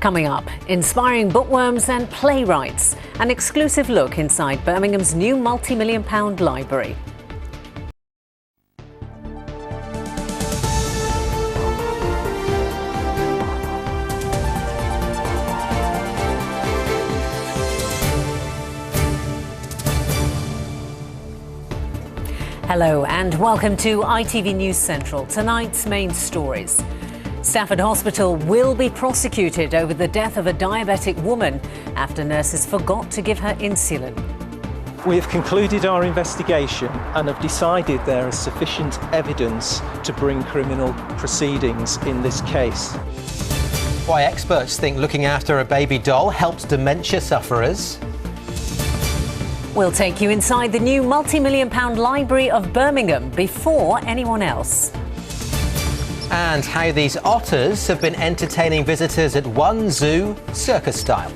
Coming up, inspiring bookworms and playwrights. An exclusive look inside Birmingham's new multi-million-pound library. Hello and welcome to ITV News Central. Tonight's main stories. Stafford Hospital will be prosecuted over the death of a diabetic woman after nurses forgot to give her insulin. We have concluded our investigation and have decided there is sufficient evidence to bring criminal proceedings in this case. Why experts think looking after a baby doll helps dementia sufferers. We'll take you inside the new multi-million-pound library of Birmingham before anyone else. And how these otters have been entertaining visitors at one zoo, circus style.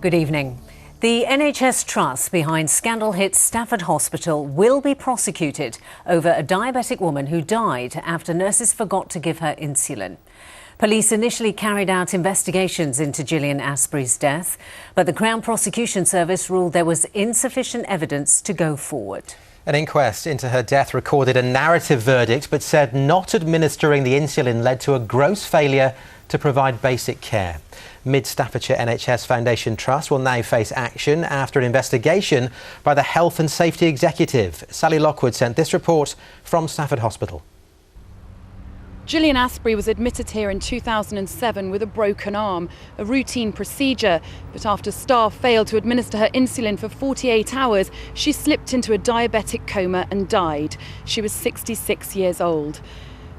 Good evening. The NHS trust behind scandal-hit Stafford Hospital will be prosecuted over a diabetic woman who died after nurses forgot to give her insulin. Police initially carried out investigations into Gillian Asprey's death, but the Crown Prosecution Service ruled there was insufficient evidence to go forward. An inquest into her death recorded a narrative verdict, but said not administering the insulin led to a gross failure to provide basic care. Mid Staffordshire NHS Foundation Trust will now face action after an investigation by the Health and Safety Executive. Sally Lockwood sent this report from Stafford Hospital. Gillian Asprey was admitted here in 2007 with a broken arm, a routine procedure. But after staff failed to administer her insulin for 48 hours, she slipped into a diabetic coma and died. She was 66 years old.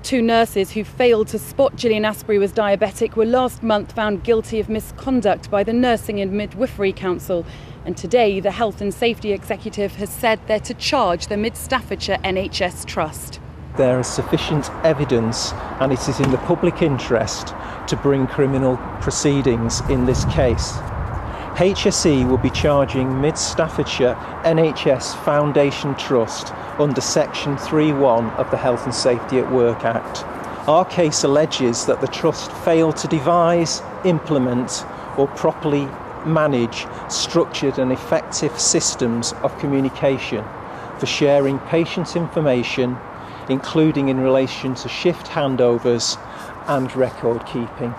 Two nurses who failed to spot Gillian Asprey was diabetic were last month found guilty of misconduct by the Nursing and Midwifery Council. And today, the Health and Safety Executive has said they're to charge the Mid Staffordshire NHS Trust. There is sufficient evidence and it is in the public interest to bring criminal proceedings in this case. HSE will be charging Mid Staffordshire NHS Foundation Trust under Section 3.1 of the Health and Safety at Work Act. Our case alleges that the Trust failed to devise, implement or properly manage structured and effective systems of communication for sharing patient information, including in relation to shift handovers and record keeping.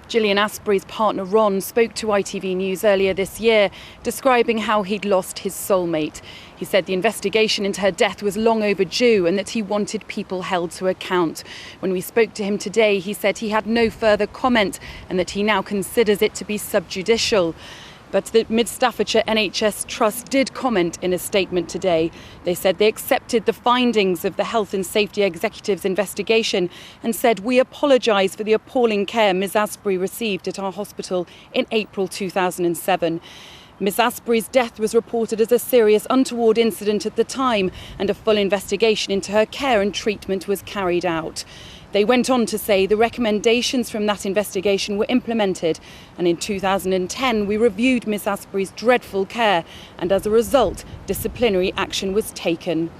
Gillian Asprey's partner Ron spoke to ITV News earlier this year, describing how he'd lost his soulmate. He said the investigation into her death was long overdue and that he wanted people held to account. When we spoke to him today, he said he had no further comment and that he now considers it to be subjudicial. But the Mid Staffordshire NHS Trust did comment in a statement today. They said they accepted the findings of the Health and Safety Executive's investigation and said, "We apologise for the appalling care Ms Asprey received at our hospital in April 2007. Ms Asprey's death was reported as a serious untoward incident at the time and a full investigation into her care and treatment was carried out." They went on to say the recommendations from that investigation were implemented, and in 2010 we reviewed Ms Asprey's dreadful care and as a result disciplinary action was taken.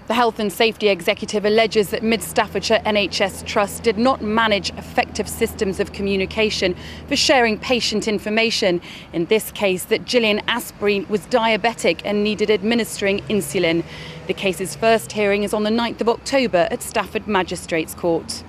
The Health and Safety Executive alleges that Mid Staffordshire NHS Trust did not manage effective systems of communication for sharing patient information. In this case, that Gillian Asprey was diabetic and needed administering insulin. The case's first hearing is on the 9th of October at Stafford Magistrates Court.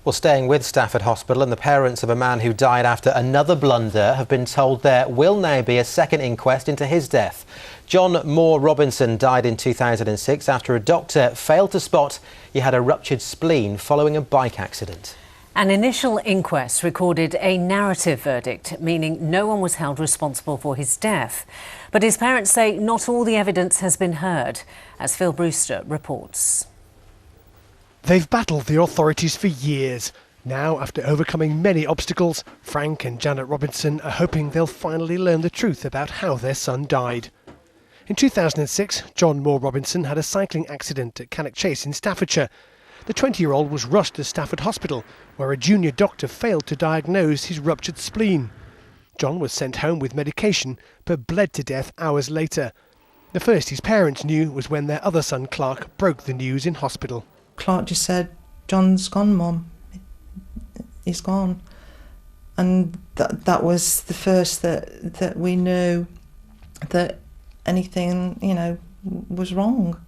Well, staying with Stafford Hospital, and the parents of a man who died after another blunder have been told there will now be a second inquest into his death. John Moore Robinson died in 2006 after a doctor failed to spot he had a ruptured spleen following a bike accident. An initial inquest recorded a narrative verdict, meaning no one was held responsible for his death. But his parents say not all the evidence has been heard, as Phil Brewster reports. They've battled the authorities for years. Now, after overcoming many obstacles, Frank and Janet Robinson are hoping they'll finally learn the truth about how their son died. In 2006, John Moore Robinson had a cycling accident at Cannock Chase in Staffordshire. The 20-year-old was rushed to Stafford Hospital, where a junior doctor failed to diagnose his ruptured spleen. John was sent home with medication, but bled to death hours later. The first his parents knew was when their other son Clark broke the news in hospital. Clark just said, "John's gone, Mum. He's gone." And that was the first that we knew that anything, was wrong.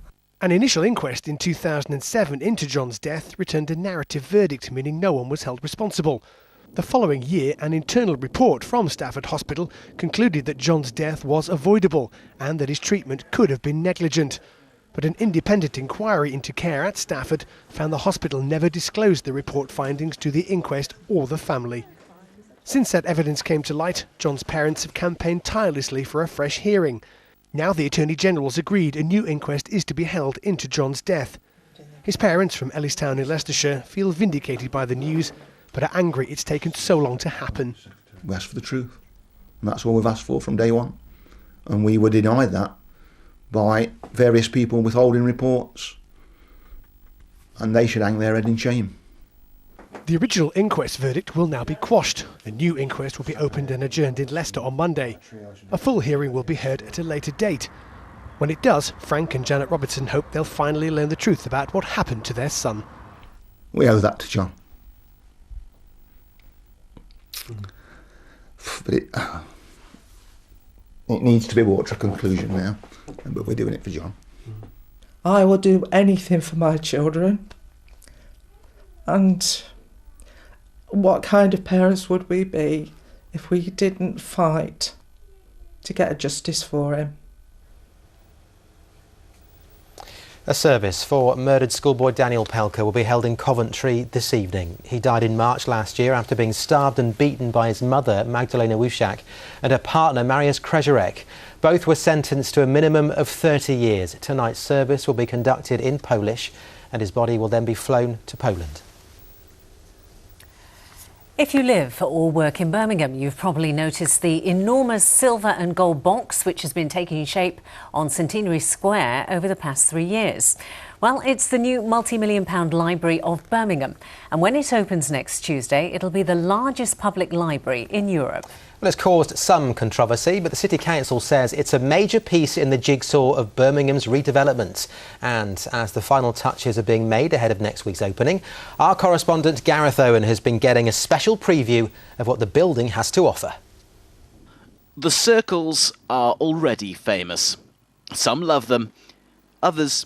An initial inquest in 2007 into John's death returned a narrative verdict, meaning no one was held responsible. The following year, an internal report from Stafford Hospital concluded that John's death was avoidable and that his treatment could have been negligent. But an independent inquiry into care at Stafford found the hospital never disclosed the report findings to the inquest or the family. Since that evidence came to light, John's parents have campaigned tirelessly for a fresh hearing. Now the Attorney General's agreed a new inquest is to be held into John's death. His parents from Ellistown in Leicestershire feel vindicated by the news, but are angry it's taken so long to happen. We asked for the truth, and that's all we've asked for from day one. And we were denied that by various people withholding reports, and they should hang their head in shame. The original inquest verdict will now be quashed. A new inquest will be opened and adjourned in Leicester on Monday. A full hearing will be heard at a later date. When it does, Frank and Janet Robertson hope they'll finally learn the truth about what happened to their son. We owe that to John. But it needs to be brought to a conclusion now, but we're doing it for John. I will do anything for my children. And what kind of parents would we be if we didn't fight to get justice for him? A service for murdered schoolboy Daniel Pelker will be held in Coventry this evening. He died in March last year after being starved and beaten by his mother, Magdalena Wuszak, and her partner, Mariusz Krezierek. Both were sentenced to a minimum of 30 years. Tonight's service will be conducted in Polish, and his body will then be flown to Poland. If you live or work in Birmingham, you've probably noticed the enormous silver and gold box which has been taking shape on Centenary Square over the past 3 years. Well, it's the new multi-million-pound Library of Birmingham, and when it opens next Tuesday, it'll be the largest public library in Europe. Well, it's caused some controversy, but the City Council says it's a major piece in the jigsaw of Birmingham's redevelopment. And as the final touches are being made ahead of next week's opening, our correspondent Gareth Owen has been getting a special preview of what the building has to offer. The circles are already famous. Some love them, others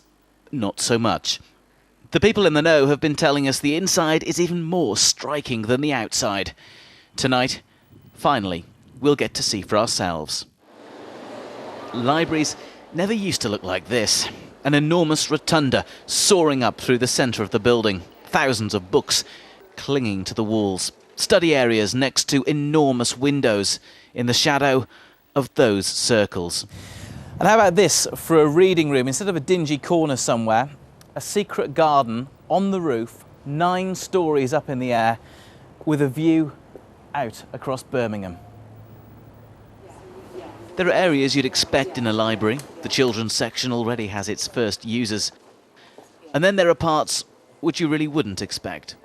not so much. The people in the know have been telling us the inside is even more striking than the outside. Tonight, finally, we'll get to see for ourselves. Libraries never used to look like this. An enormous rotunda soaring up through the centre of the building. Thousands of books clinging to the walls. Study areas next to enormous windows in the shadow of those circles. And how about this for a reading room? Instead of a dingy corner somewhere, a secret garden on the roof, 9 stories up in the air, with a view out across Birmingham. There are areas you'd expect in a library. The children's section already has its first users. And then there are parts which you really wouldn't expect.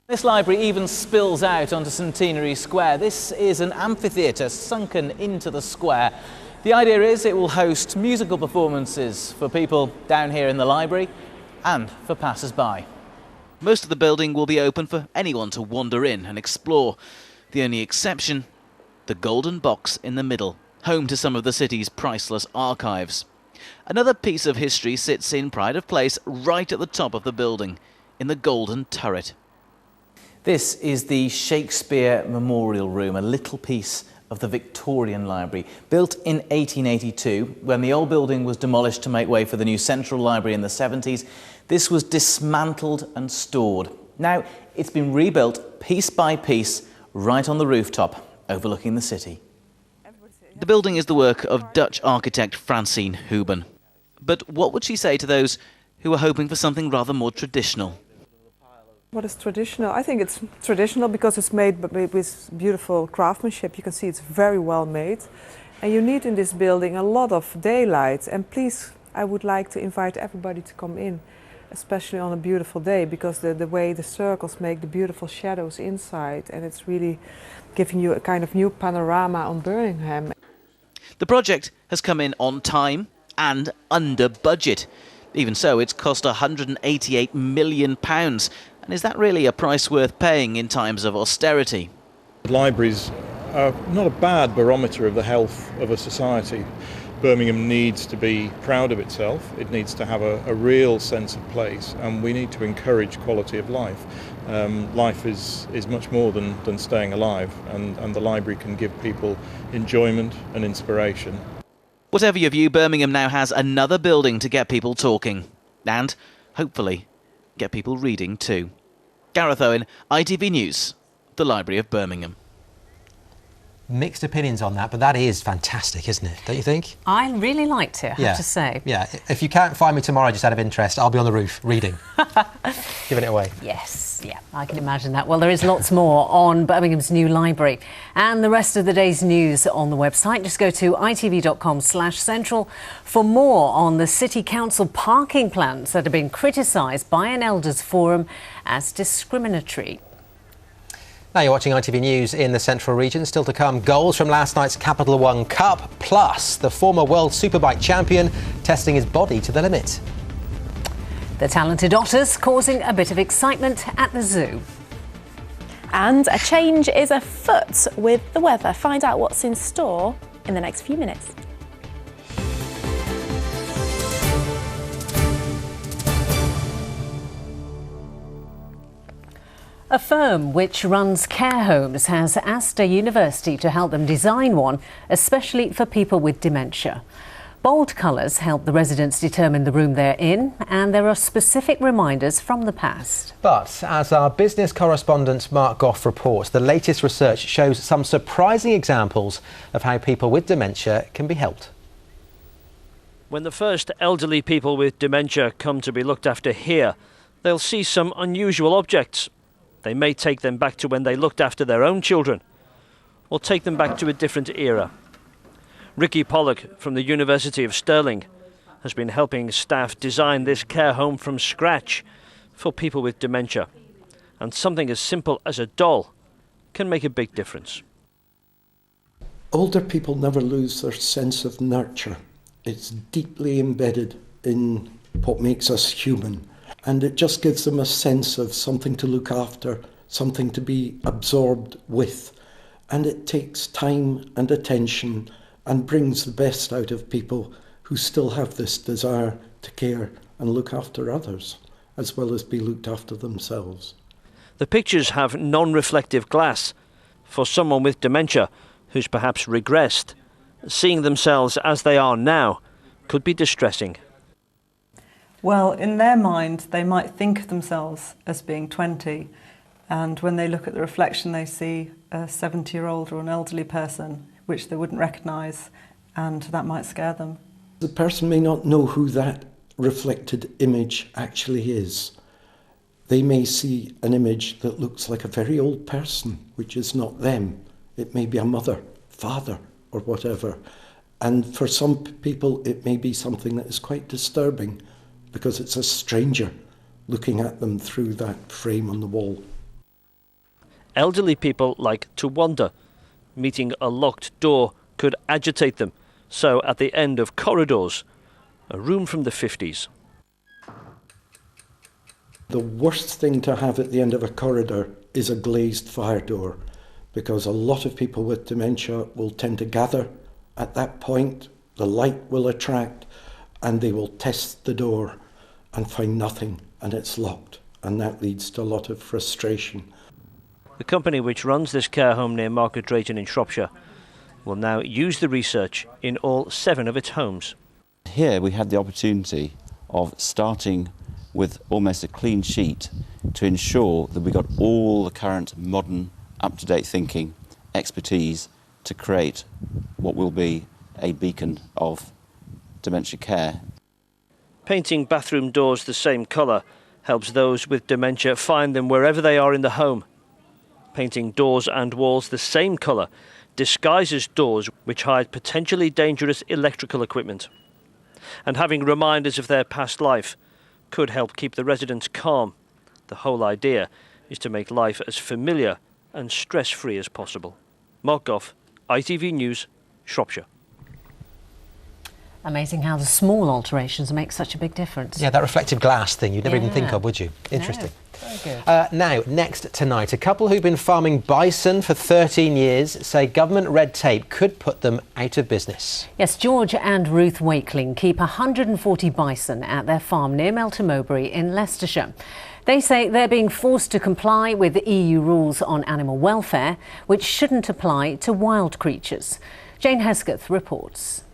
This library even spills out onto Centenary Square. This is an amphitheatre sunken into the square. The idea is it will host musical performances for people down here in the library and for passers-by. Most of the building will be open for anyone to wander in and explore. The only exception, the golden box in the middle, home to some of the city's priceless archives. Another piece of history sits in pride of place right at the top of the building, in the golden turret. This is the Shakespeare Memorial Room, a little piece of the Victorian Library, built in 1882 when the old building was demolished to make way for the new Central Library in the 70s. This was dismantled and stored. Now it's been rebuilt piece by piece right on the rooftop overlooking the city. The building is the work of Dutch architect Francine Huben. But what would she say to those who are hoping for something rather more traditional? What is traditional? I think it's traditional because it's made with beautiful craftsmanship. You can see it's very well made. And you need in this building a lot of daylight. And please, I would like to invite everybody to come in, especially on a beautiful day, because the way the circles make the beautiful shadows inside, and it's really giving you a kind of new panorama on Birmingham. The project has come in on time and under budget. Even so, it's cost £188 million. And is that really a price worth paying in times of austerity? Libraries are not a bad barometer of the health of a society. Birmingham needs to be proud of itself. It needs to have a real sense of place, and we need to encourage quality of life. Life is much more than staying alive, and the library can give people enjoyment and inspiration. Whatever your view, Birmingham now has another building to get people talking and, hopefully, get people reading too. Gareth Owen, ITV News, the Library of Birmingham. Mixed opinions on that, but that is fantastic, isn't it? Don't you think? I really liked it, I have to say. Yeah, if you can't find me tomorrow just out of interest, I'll be on the roof reading. Giving it away. Yes, yeah, I can imagine that. Well, there is lots more on Birmingham's new library and the rest of the day's news on the website. Just go to itv.com/central for more on the City Council parking plans that have been criticised by an elders forum as discriminatory. Now you're watching ITV News in the Central region. Still to come, goals from last night's Capital One Cup, plus the former World Superbike champion testing his body to the limit. The talented otters causing a bit of excitement at the zoo. And a change is afoot with the weather. Find out what's in store in the next few minutes. A firm which runs care homes has asked a university to help them design one, especially for people with dementia. Bold colours help the residents determine the room they're in, and there are specific reminders from the past. But as our business correspondent Mark Goff reports, the latest research shows some surprising examples of how people with dementia can be helped. When the first elderly people with dementia come to be looked after here, they'll see some unusual objects. They may take them back to when they looked after their own children, or take them back to a different era. Ricky Pollock from the University of Stirling has been helping staff design this care home from scratch for people with dementia. And something as simple as a doll can make a big difference. Older people never lose their sense of nurture. It's deeply embedded in what makes us human. And it just gives them a sense of something to look after, something to be absorbed with. And it takes time and attention and brings the best out of people who still have this desire to care and look after others, as well as be looked after themselves. The pictures have non-reflective glass. For someone with dementia who's perhaps regressed, seeing themselves as they are now could be distressing. Well, in their mind, they might think of themselves as being 20, and when they look at the reflection, they see a 70-year-old or an elderly person, which they wouldn't recognise, and that might scare them. The person may not know who that reflected image actually is. They may see an image that looks like a very old person, which is not them. It may be a mother, father, or whatever. And for some people, it may be something that is quite disturbing, because it's a stranger looking at them through that frame on the wall. Elderly people like to wander. Meeting a locked door could agitate them. So at the end of corridors, a room from the 50s. The worst thing to have at the end of a corridor is a glazed fire door, because a lot of people with dementia will tend to gather at that point. The light will attract, and they will test the door and find nothing, and it's locked, and that leads to a lot of frustration. The company which runs this care home near Market Drayton in Shropshire will now use the research in all 7 of its homes. Here we had the opportunity of starting with almost a clean sheet to ensure that we got all the current modern up-to-date thinking, expertise to create what will be a beacon of dementia care. Painting bathroom doors the same colour helps those with dementia find them wherever they are in the home. Painting doors and walls the same colour disguises doors which hide potentially dangerous electrical equipment. And having reminders of their past life could help keep the residents calm. The whole idea is to make life as familiar and stress-free as possible. Mark Goff, ITV News, Shropshire. Amazing how the small alterations make such a big difference. Yeah, that reflective glass thing you'd never even think of, would you? Interesting. No. Very good. Now, next tonight, a couple who've been farming bison for 13 years say government red tape could put them out of business. Yes, George and Ruth Wakeling keep 140 bison at their farm near Melton Mowbray in Leicestershire. They say they're being forced to comply with the EU rules on animal welfare, which shouldn't apply to wild creatures. Jane Hesketh reports.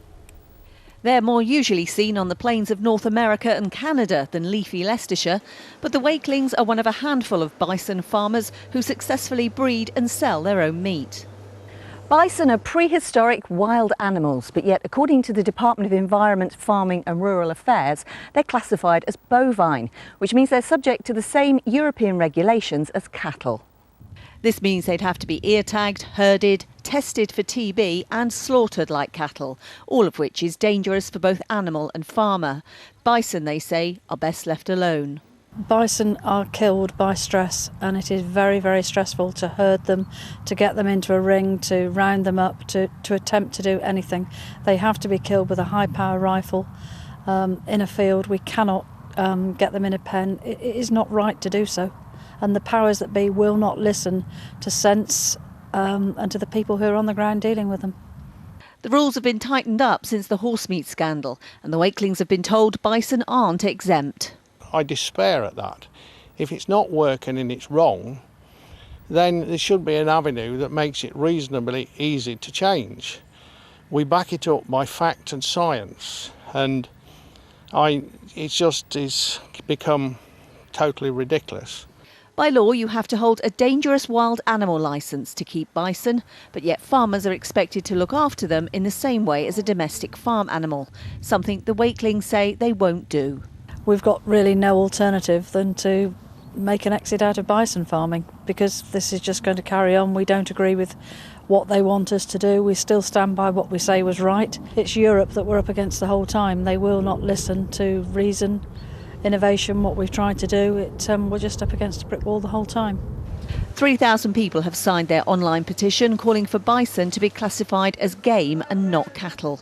They're more usually seen on the plains of North America and Canada than leafy Leicestershire, but the Wakelings are one of a handful of bison farmers who successfully breed and sell their own meat. Bison are prehistoric wild animals, but yet according to the Department of Environment, Farming and Rural Affairs, they're classified as bovine, which means they're subject to the same European regulations as cattle. This means they'd have to be ear-tagged, herded, tested for TB and slaughtered like cattle, all of which is dangerous for both animal and farmer. Bison, they say, are best left alone. Bison are killed by stress, and it is very, very stressful to herd them, to get them into a ring, to round them up, to attempt to do anything. They have to be killed with a high-power rifle in a field. We cannot get them in a pen. It is not right to do so. And the powers that be will not listen to sense and to the people who are on the ground dealing with them. The rules have been tightened up since the horse meat scandal, and the Wakelings have been told bison aren't exempt. I despair at that. If it's not working and it's wrong, then there should be an avenue that makes it reasonably easy to change. We back it up by fact and science, and it's become totally ridiculous. By law, you have to hold a dangerous wild animal licence to keep bison, but yet farmers are expected to look after them in the same way as a domestic farm animal, something the Wakelings say they won't do. We've got really no alternative than to make an exit out of bison farming, because this is just going to carry on. We don't agree with what they want us to do. We still stand by what we say was right. It's Europe that we're up against the whole time. They will not listen to reason, innovation, what we've tried to do. We're just up against a brick wall the whole time. 3,000 people have signed their online petition calling for bison to be classified as game and not cattle.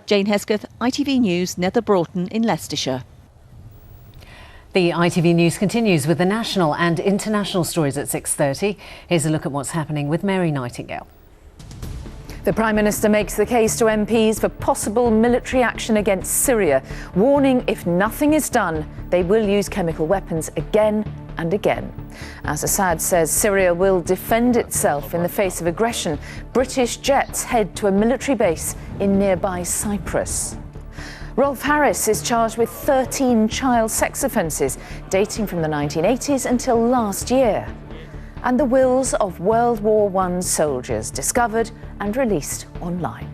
Jane Hesketh, ITV News, Nether Broughton in Leicestershire. The ITV News continues with the national and international stories at 6:30. Here's a look at what's happening with Mary Nightingale. The Prime Minister makes the case to MPs for possible military action against Syria, warning if nothing is done, they will use chemical weapons again and again. As Assad says Syria will defend itself in the face of aggression, British jets head to a military base in nearby Cyprus. Rolf Harris is charged with 13 child sex offences dating from the 1980s until last year. And the wills of World War I soldiers discovered and released online.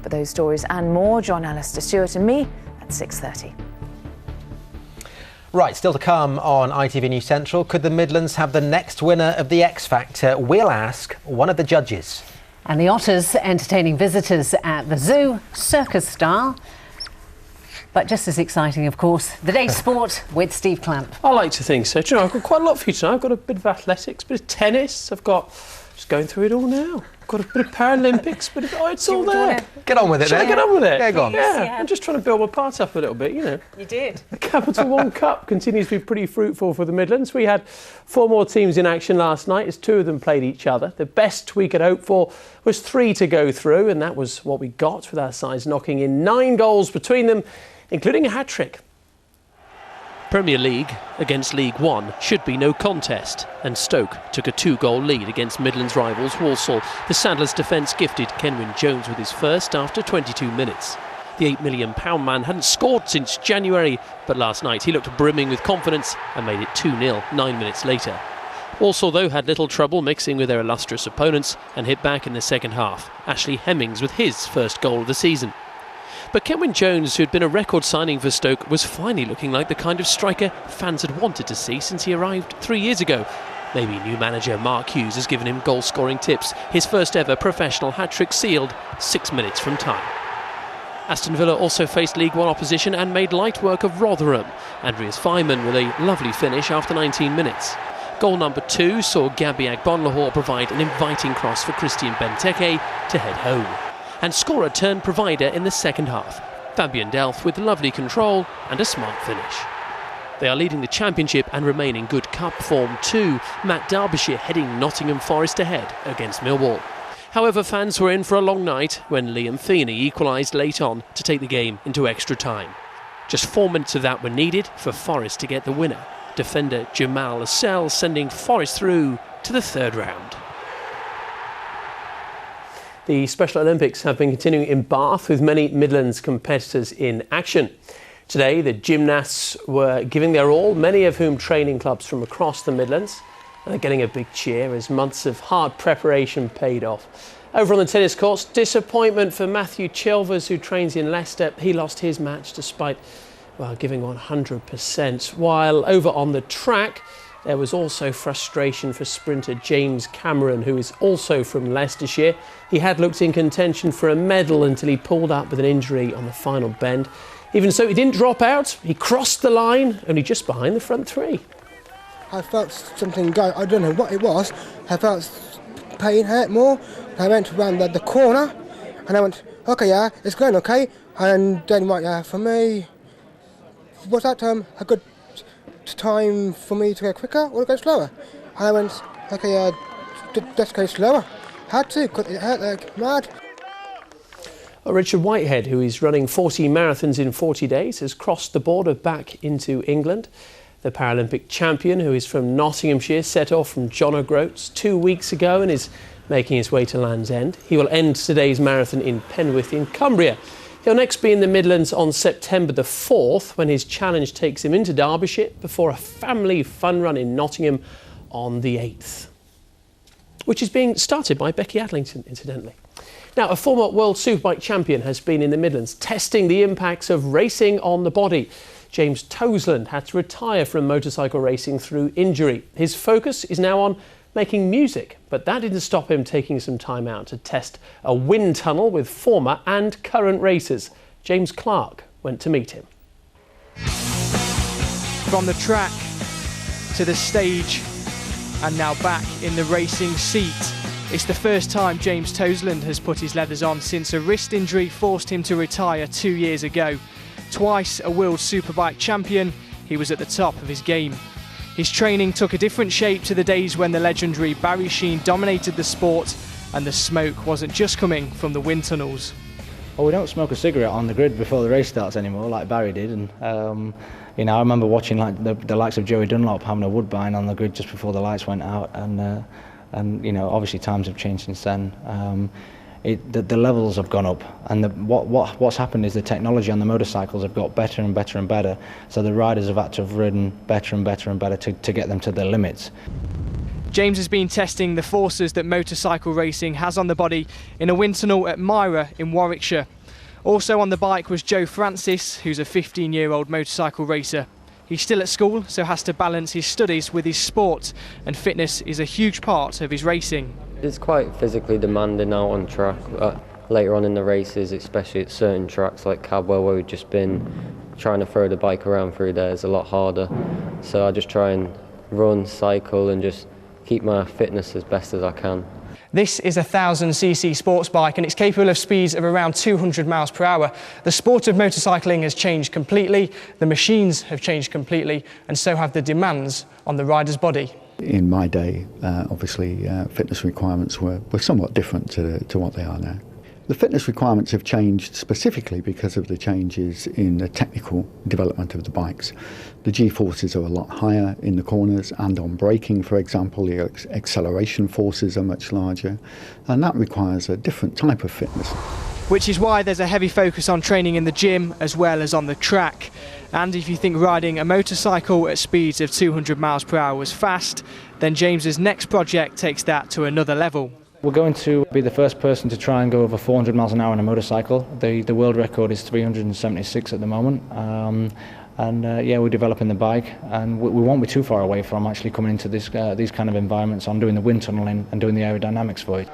For those stories and more, join Alistair Stewart and me at 6:30. Right, still to come on ITV News Central. Could the Midlands have the next winner of the X Factor? We'll ask one of the judges. And the otters entertaining visitors at the zoo, circus style. But just as exciting, of course, the day's sport with Steve Clamp. I like to think so. Do you know, I've got quite a lot for you tonight. I've got a bit of athletics, a bit of tennis. I've got, just going through it all now. Got a bit of Paralympics, but it's all there. Get on with it, Shall then. I get on with it? Yeah, go on. Yeah, I'm just trying to build my part up a little bit, you know. You did. The Capital One Cup continues to be pretty fruitful for the Midlands. We had 4 more teams in action last night as 2 of them played each other. The best we could hope for was 3 to go through, and that was what we got, with our sides knocking in 9 goals between them, including a hat-trick. Premier League against League One should be no contest, and Stoke took a 2-goal lead against Midlands rivals Walsall. The Sandler's defence gifted Kenwyne Jones with his first after 22 minutes. The £8 million man hadn't scored since January, but last night he looked brimming with confidence and made it 2-0 9 minutes later. Walsall, though, had little trouble mixing with their illustrious opponents and hit back in the second half. Ashley Hemmings with his first goal of the season. But Kenwyne Jones, who had been a record signing for Stoke, was finally looking like the kind of striker fans had wanted to see since he arrived 3 years ago. Maybe new manager Mark Hughes has given him goal-scoring tips. His first ever professional hat-trick sealed 6 minutes from time. Aston Villa also faced League One opposition and made light work of Rotherham. Andreas Fireman with a lovely finish after 19 minutes. Goal number 2 saw Gabby Agbonlahor provide an inviting cross for Christian Benteke to head home, and scorer turned provider in the second half. Fabian Delph with lovely control and a smart finish. They are leading the championship and remain in good cup form too. Matt Derbyshire heading Nottingham Forest ahead against Millwall. However, fans were in for a long night when Liam Feeney equalised late on to take the game into extra time. Just 4 minutes of that were needed for Forest to get the winner. Defender Jamal Lascelles sending Forest through to the third round. The Special Olympics have been continuing in Bath with many Midlands competitors in action. Today, the gymnasts were giving their all, many of whom train in clubs from across the Midlands. And they're getting a big cheer as months of hard preparation paid off. Over on the tennis courts, disappointment for Matthew Chilvers, who trains in Leicester. He lost his match despite, well, giving 100%. While over on the track, there was also frustration for sprinter James Cameron, who is also from Leicestershire. He had looked in contention for a medal until he pulled up with an injury on the final bend. Even so, he didn't drop out. He crossed the line, only just behind the front three. I felt something go. I don't know what it was. I felt pain, hurt more. I went around the corner, and I went, okay, yeah, it's going okay. And then, right, yeah, for me, was that a good time for me to go quicker or to go slower? And I went, okay, yeah, let's go slower. Had to, because it hurt like mad. Richard Whitehead, who is running 40 marathons in 40 days, has crossed the border back into England. The Paralympic champion, who is from Nottinghamshire, set off from John O'Groats 2 weeks ago and is making his way to Land's End. He will end today's marathon in Penwith in Cumbria. He'll next be in the Midlands on September the 4th when his challenge takes him into Derbyshire before a family fun run in Nottingham on the 8th, which is being started by Becky Adlington, incidentally. Now, a former World Superbike champion has been in the Midlands testing the impacts of racing on the body. James Toseland had to retire from motorcycle racing through injury. His focus is now on making music, but that didn't stop him taking some time out to test a wind tunnel with former and current racers. James Clark went to meet him. From the track to the stage and now back in the racing seat. It's the first time James Toseland has put his leathers on since a wrist injury forced him to retire 2 years ago. Twice a World Superbike champion, he was at the top of his game. His training took a different shape to the days when the legendary Barry Sheene dominated the sport and the smoke wasn't just coming from the wind tunnels. Well, we don't smoke a cigarette on the grid before the race starts anymore, like Barry did. And you know, I remember watching like the likes of Joey Dunlop having a Woodbine on the grid just before the lights went out. And you know, obviously times have changed since then. The levels have gone up, and what's happened is the technology on the motorcycles have got better and better and better. So the riders have had to have ridden better and better and better to get them to their limits. James has been testing the forces that motorcycle racing has on the body in a wind tunnel at Myra in Warwickshire. Also on the bike was Joe Francis, who's a 15-year-old motorcycle racer. He's still at school, so has to balance his studies with his sport, and fitness is a huge part of his racing. It's quite physically demanding out on track. Later on in the races, especially at certain tracks like Cadwell, where we've just been trying to throw the bike around through there, is a lot harder. So I just try and run, cycle, and just keep my fitness as best as I can. This is a 1000cc sports bike and it's capable of speeds of around 200 miles per hour. The sport of motorcycling has changed completely, the machines have changed completely, and so have the demands on the rider's body. In my day, obviously, fitness requirements were somewhat different to what they are now. The fitness requirements have changed specifically because of the changes in the technical development of the bikes. The G-forces are a lot higher in the corners, and on braking, for example, the acceleration forces are much larger, and that requires a different type of fitness. Which is why there's a heavy focus on training in the gym as well as on the track. And if you think riding a motorcycle at speeds of 200 miles per hour was fast, then James's next project takes that to another level. We're going to be the first person to try and go over 400 miles an hour on a motorcycle. The world record is 376 at the moment. Yeah, we're developing the bike, and we won't be too far away from actually coming into these kind of environments on doing the wind tunneling and doing the aerodynamics for it.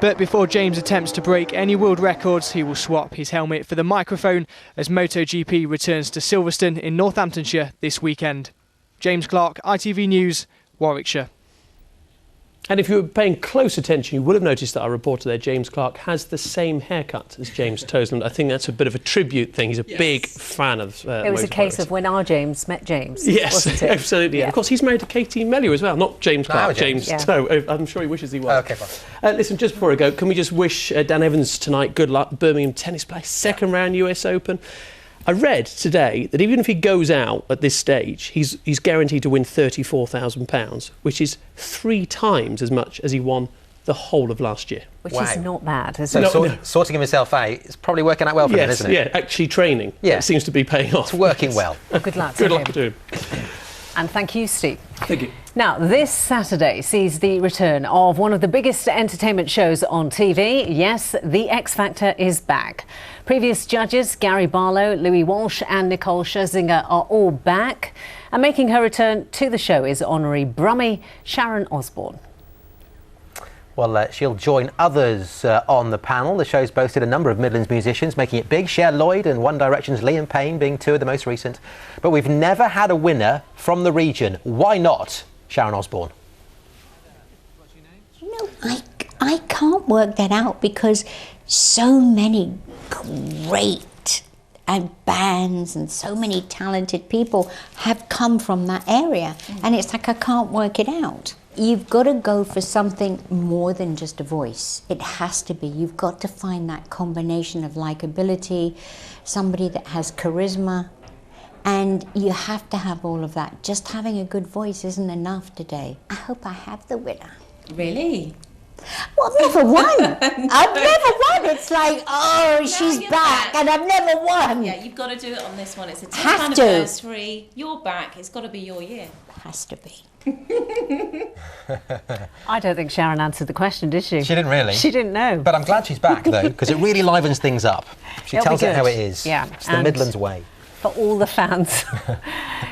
But before James attempts to break any world records, he will swap his helmet for the microphone as MotoGP returns to Silverstone in Northamptonshire this weekend. James Clark, ITV News, Warwickshire. And if you were paying close attention, you would have noticed that our reporter there, James Clark, has the same haircut as James Toseland. I think that's a bit of a tribute thing. He's a big fan of It was a case of when our James met James, yes, wasn't it? absolutely. Yeah. And of course, he's married to Katie Mellier as well, not James Clark. James. Yeah. No, I'm sure he wishes he was. OK, fine. Listen, just before I go, can we just wish Dan Evans tonight good luck, Birmingham tennis play, second round US Open. I read today that even if he goes out at this stage, he's guaranteed to win £34,000, which is 3 times as much as he won the whole of last year. Which is not bad, is so it? sorting himself out, it's probably working out well for him, isn't it? Yeah, actually training. Yeah. It seems to be paying off. It's working well. Well, good luck Good to luck him. to him. And thank you, Steve. Thank you. Now, this Saturday sees the return of one of the biggest entertainment shows on TV. Yes, The X Factor is back. Previous judges Gary Barlow, Louis Walsh and Nicole Scherzinger are all back. And making her return to the show is honorary Brummie SHARON Osbourne. Well, she'll join others on the panel. The show's boasted a number of Midlands musicians, making it big. Cher Lloyd and One Direction's Liam Payne being 2 of the most recent. But we've never had a winner from the region. Why not SHARON Osbourne? You know, I can't work that out because so many great bands and so many talented people have come from that area. And it's like I can't work it out. You've got to go for something more than just a voice. It has to be. You've got to find that combination of likability, somebody that has charisma, and you have to have all of that. Just having a good voice isn't enough today. I hope I have the winner. Really? Well, I've never won. I've never won. It's like, oh, she's back, and I've never won. Yeah, you've got to do it on this one. It's a 10th Have to. anniversary. You're back. It's got to be your year. Has to be. I don't think Sharon answered the question, did she? She didn't really. She didn't know. But I'm glad she's back, though, because it really livens things up. She It'll tells be it how good. it is. Yeah. It's the And Midlands way. for all the fans.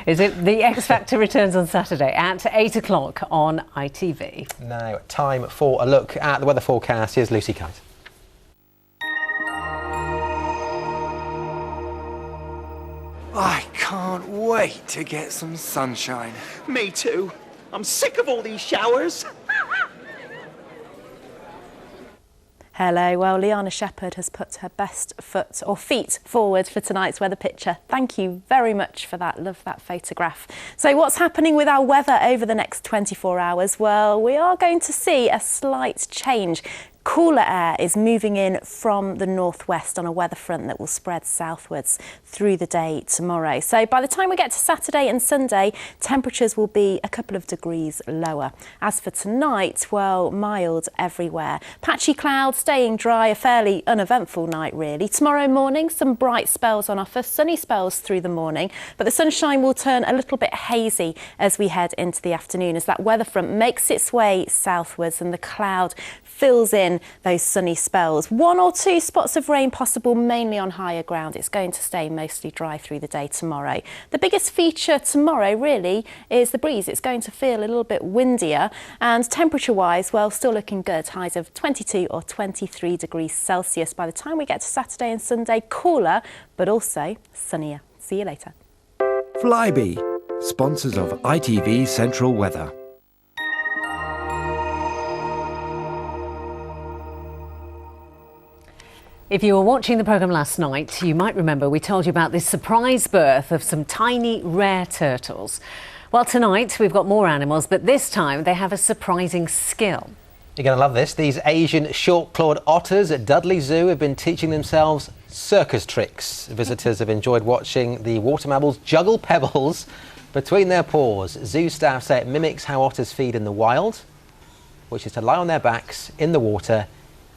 Is it The X Factor returns on Saturday at 8 o'clock on ITV. Now, time for a look at the weather forecast. Here's Lucy Kite. I can't wait to get some sunshine. Me too. I'm sick of all these showers. Hello, well, Liana Shepherd has put her best foot or feet forward for tonight's weather picture. Thank you very much for that. Love that photograph. So what's happening with our weather over the next 24 hours? Well, we are going to see a slight change. Cooler air is moving in from the northwest on a weather front that will spread southwards through the day tomorrow. So by the time we get to Saturday and Sunday, temperatures will be a couple of degrees lower. As for tonight, well, mild everywhere. Patchy clouds, staying dry, a fairly uneventful night really. Tomorrow morning, some bright spells on offer, sunny spells through the morning, but the sunshine will turn a little bit hazy as we head into the afternoon as that weather front makes its way southwards and the cloud fills in those sunny spells. 1 or 2 spots of rain possible, mainly on higher ground. It's going to stay mostly dry through the day tomorrow. The biggest feature tomorrow really is the breeze. It's going to feel a little bit windier and temperature-wise, well, still looking good. Highs of 22 or 23 degrees Celsius. By the time we get to Saturday and Sunday, cooler, but also sunnier. See you later. Flybe, sponsors of ITV Central Weather. If you were watching the programme last night, you might remember we told you about this surprise birth of some tiny, rare turtles. Well, tonight we've got more animals, but this time they have a surprising skill. You're going to love this. These Asian short-clawed otters at Dudley Zoo have been teaching themselves circus tricks. Visitors have enjoyed watching the water mammals juggle pebbles between their paws. Zoo staff say it mimics how otters feed in the wild, which is to lie on their backs in the water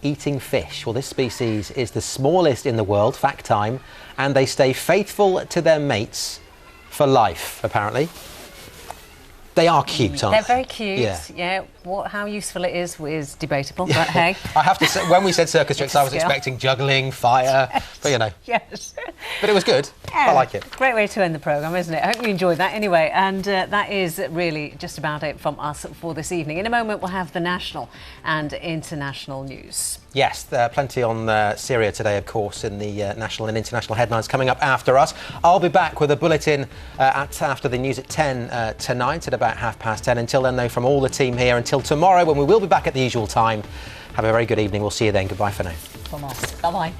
eating fish. Well, this species is the smallest in the world, fact time, and they stay faithful to their mates for life, apparently. They are cute, aren't They're they? very cute. Yeah. How useful it is debatable, but hey. I have to say, when we said circus tricks, I was Skill. expecting juggling, fire, but you know. Yes. But it was good. I like it. Great way to end the programme, isn't it? I hope you enjoyed that anyway. And that is really just about it from us for this evening. In a moment, we'll have the national and international news. Yes, plenty on Syria today, of course, in the national and international headlines coming up after us. I'll be back with a bulletin after the news at 10 tonight at about 10:30. Until then, though, from all the team here, until until tomorrow when we will be back at the usual time. Have a very good evening. We'll see you then. Goodbye for now. From us. Bye-bye.